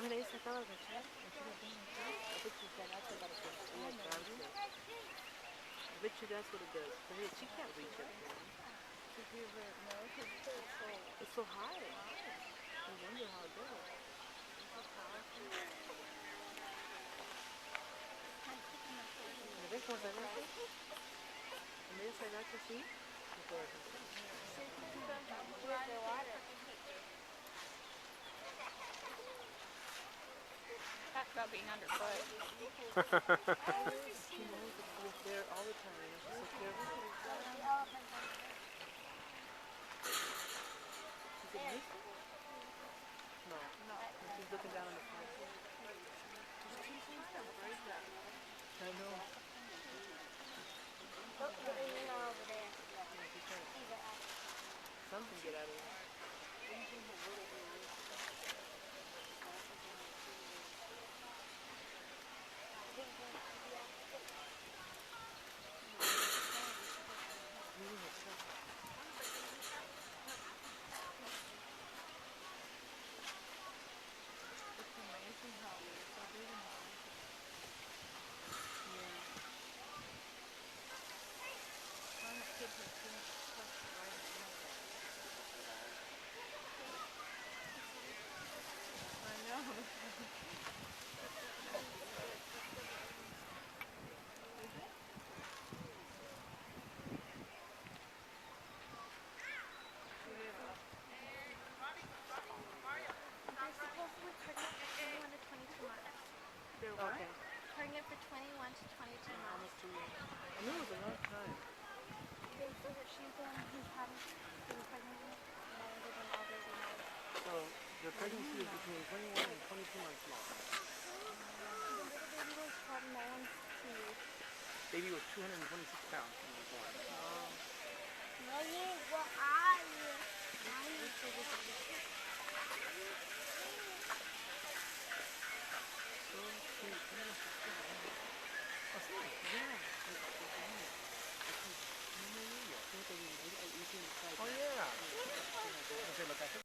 mira, ahí se acaba de agachar. Aquí la tengo aquí. I bet you that that's what it does. Yeah, grabs it. I bet you that's what it does. But hey, she can't reach up there. To give it, no, because It's so high. I wonder how it does. ¿Me ves cómo se agacha? ¿Me ves se agacha así? No puedo agachar. with the water. Talk about being underfoot. She knows that she's there all the time. You know, she's so careful. Is it missing? No. No. She's looking down on the floor. I know. Look, the arena over there. Yeah, she's trying to See the something get out of her. Moving herself. It's amazing how we're so big and Yeah. trying to put her thing tucked right in there. I know. Is it? She live up. They're supposed to be pregnant for 21 to 22 months. They're what? Okay. Pregnant for 21 to 22 months. Almost 2 years. I knew it was a long time. They say that she's the one who's having been pregnant longer than all their babies. So the pregnancy is between 21 and 22 months long. The little baby was 12 months, 2 years. Baby was 226 pounds when he was born. Oh. No, what are you? So cute. Oh, sí. Yeah. Oh, yeah. No sé lo que hace.